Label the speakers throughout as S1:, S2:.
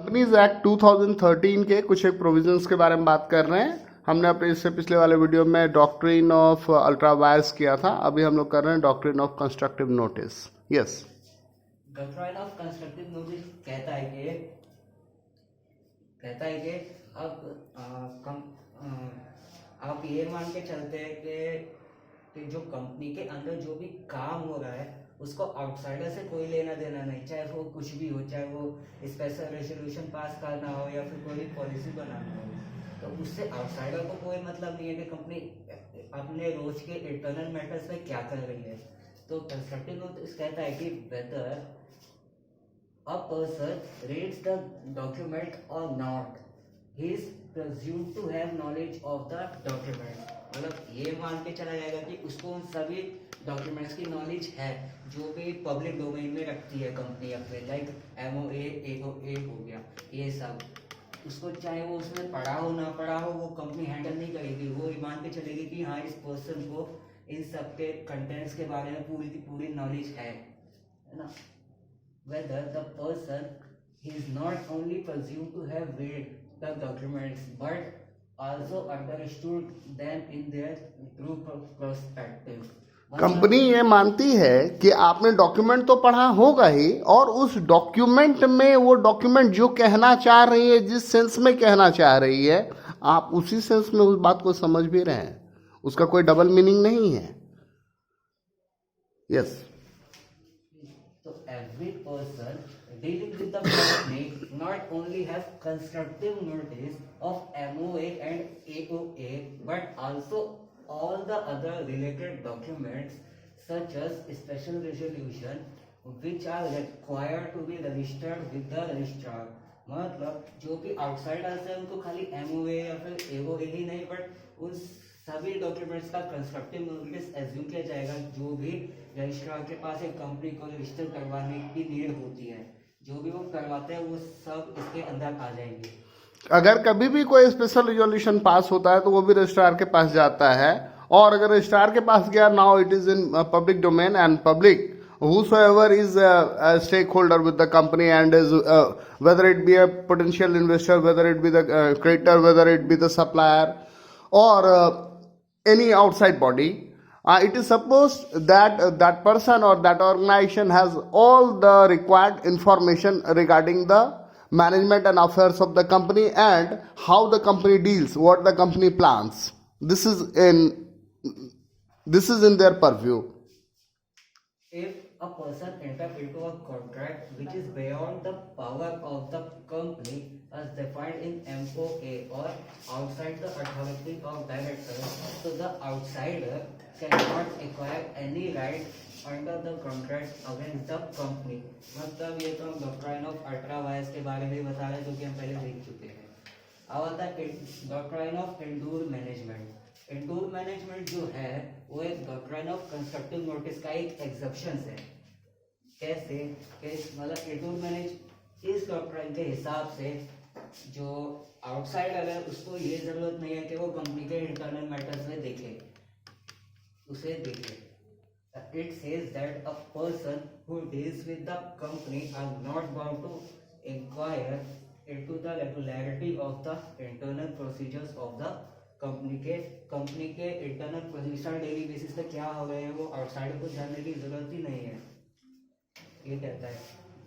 S1: Companies act 2013 के कुछ एक प्रोविजंस के बारे में बात कर रहे हैं। हमने अपने इससे पिछले वाले वीडियो में डॉक्ट्रिन ऑफ अल्ट्रा वायर्स किया था, अभी हम लोग कर रहे हैं doctrine of constructive notice. Yes,
S2: doctrine of constructive notice कहता है कि आप ये मान के चलते हैं कि जो कंपनी के अंदर जो भी काम हो रहा है उसको आउटसाइडर से कोई लेना देना नहीं, चाहे वो कुछ भी हो, चाहे वो स्पेशल रेजोल्यूशन पास करना हो या फिर कोई पॉलिसी बनाना हो, तो उससे आउटसाइडर को कोई मतलब नहीं है कि कंपनी अपने रोज के इंटरनल मैटर्स में क्या कर रही है। तो कंस्ट्रक्टिव नोटिस कहता है कि weather a person reads the document or not, he is presumed to have knowledge of the document। मतलब ये मान के चला जाएगा कि उसको उन सभी डॉक्यूमेंट्स की नॉलेज है जो भी पब्लिक डोमेन में रखती है कंपनी अपने, लाइक MOA AOA हो गया, ये सब उसको चाहे वो उसमें पढ़ा हो ना पढ़ा हो वो कंपनी हैंडल नहीं करेगी। वो ये मान के चलेगी कि हाँ इस पर्सन को इन सब के कंटेंट्स के बारे में पूरी की पूरी नॉलेज है ना। Whether the person is not only presumed to have read the documents but also understood them in their true perspective।
S1: Company ये मानती है कि आपने डॉक्यूमेंट तो पढ़ा होगा ही, और उस डॉक्यूमेंट में वो डॉक्यूमेंट जो कहना चाह रही है, जिस सेंस में कहना चाह रही है, आप उसी सेंस में उस बात को समझ भी रहे हैं, उसका कोई डबल मीनिंग नहीं है। Yes,
S2: So every person dealing with the company not only has constructive notice of MOA and AOA but also all the other related documents such as special resolution which are required to be registered with the registrar। मतलब जो भी outsiders है उनको खाली MOA या फिर AOA ही नहीं but उन सभी डॉक्यूमेंट्स का कंस्ट्रक्टिव नोटिस एज्यूम किया जाएगा। जो भी रजिस्ट्रार के पास एक कंपनी को रजिस्टर करवाने की नीड होती है, जो भी वो करवाते हैं वो सब इसके अंदर आ जाएंगे।
S1: अगर कभी भी कोई स्पेशल रिजोल्यूशन पास होता है तो वो भी रजिस्ट्रार के पास जाता है, और अगर रजिस्ट्रार के पास गया, now it is in public domain and public whosoever is a stakeholder with the company and is whether it be a potential investor, whether it be the creditor, whether it be the supplier or any outside body, it is supposed that that person or that organization has all the required information regarding the management and affairs of the company and how the company deals, what the company plans. This is in their purview.
S2: If a person enters into a contract which is beyond the power of the company as defined in MOA or outside the authority of directors, so the outsider cannot acquire any right under the contract against the company। मतलब ये तो हम doctrine of ultra vires के बारे में बता रहे हैं जो कि हम पहले देख चुके हैं। अब आता है doctrine of indoor management. Indoor management जो है वो एक डॉक्ट्राइन ऑफ कंस्ट्रक्टिव नोटिस का एक एक्सेप्शन है। कैसे? मतलब इंडोर मैनेज इस डॉक्ट्राइन के हिसाब से जो आउटसाइडर है उसको ये जरूरत नहीं है कि वो कंपनी के इंटरनल मैटर्स में उसे देखे। It says that a person who deals with the company are not bound to inquire into the regularity of the internal procedures of the company के इंटरनल प्रोसीजर डेली बेसिस पे क्या हो रहे हैं वो आउटसाइडर को जानने की जरूरत ही नहीं है। ये कहता है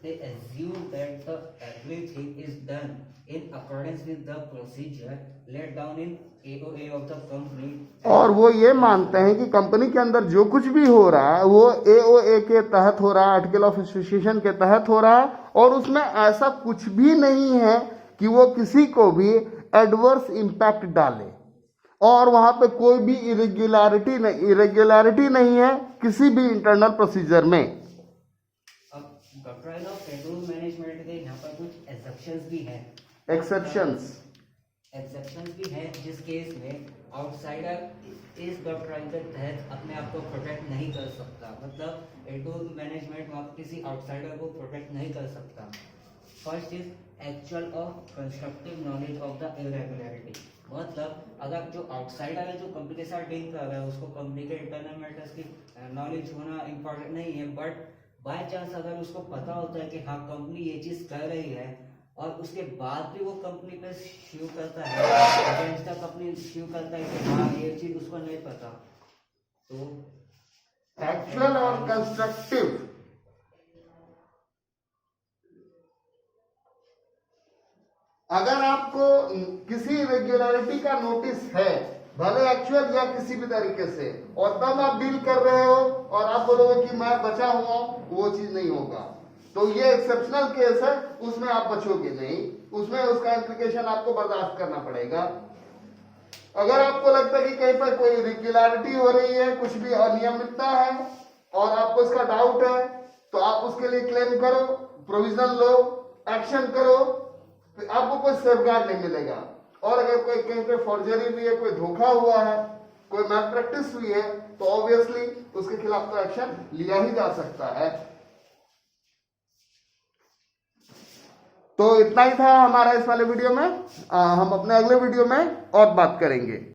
S2: they assume that the everything is done in accordance with the procedure laid down in AOA of the company।
S1: और वो ये मानते हैं कि कंपनी के अंदर जो कुछ भी हो रहा है वो AOA के तहत हो रहा है, आर्टिकल ऑफ एसोसिएशन के तहत हो रहा है, और उसमें ऐसा कुछ भी नहीं है कि वो किसी को भी एडवर्स इम्पैक्ट डाले, और वहां पे कोई भी इरेगुलरिटी नहीं है किसी भी इंटरनल प्रोसीजर में।
S2: अब डॉक्ट्राइन ऑफ इंडोर मैनेजमेंट के यहाँ पर कुछ एक्सेप्शंस भी हैं जिस केस में आउटसाइडर इस डॉक्ट्राइन के तहत अपने आप को प्रोटेक्ट नहीं कर सकता। मतलब इंडोर मैनेजमेंट वहाँ किसी आउटसाइडर को प्रोटेक्ट नहीं कर सकता। First is actual of constructive knowledge of the irregularity. मतलब अगर जो आउटसाइडर है जो कंपनी के साथ डील कर रहा है उसको कंपनी के इंटरनल मैटर्स की नॉलेज होना इम्पोर्टेंट नहीं है, बट बाय चांस अगर उसको पता होता है कि हाँ कंपनी ये चीज़ कर रही है और उसके बाद भी वो कंपनी पे श्यू करता है, अगेंस्ट द कंपनी श्यू करता है कि हाँ ये चीज उसको नहीं पता, तो
S1: एक्चुअल और कंस्ट्रक्टिव। अगर आपको किसी इरेगुलरिटी का नोटिस है, भले एक्चुअल या किसी भी तरीके से, और तब आप डील कर रहे हो और आप बोलोगे कि मैं बचा हुआ हूं, वो चीज नहीं होगा। तो ये एक्सेप्शनल केस है, उसमें आप बचोगे नहीं, उसमें उसका इम्प्लीकेशन आपको बर्दाश्त करना पड़ेगा। अगर आपको लगता है कि कहीं पर कोई इरेगुलरिटी हो रही है, कुछ भी अनियमितता है और आपको इसका डाउट है, तो आप उसके लिए क्लेम करो, प्रोविजनल लो, एक्शन करो, तो आपको कोई सेफगार्ड नहीं मिलेगा। और अगर कोई कहीं पे फॉर्जरी भी है, कोई धोखा हुआ है, कोई मैल प्रैक्टिस हुई है, तो ऑब्वियसली उसके खिलाफ तो एक्शन लिया ही जा सकता है। तो इतना ही था हमारा इस वाले वीडियो में। हम अपने अगले वीडियो में और बात करेंगे।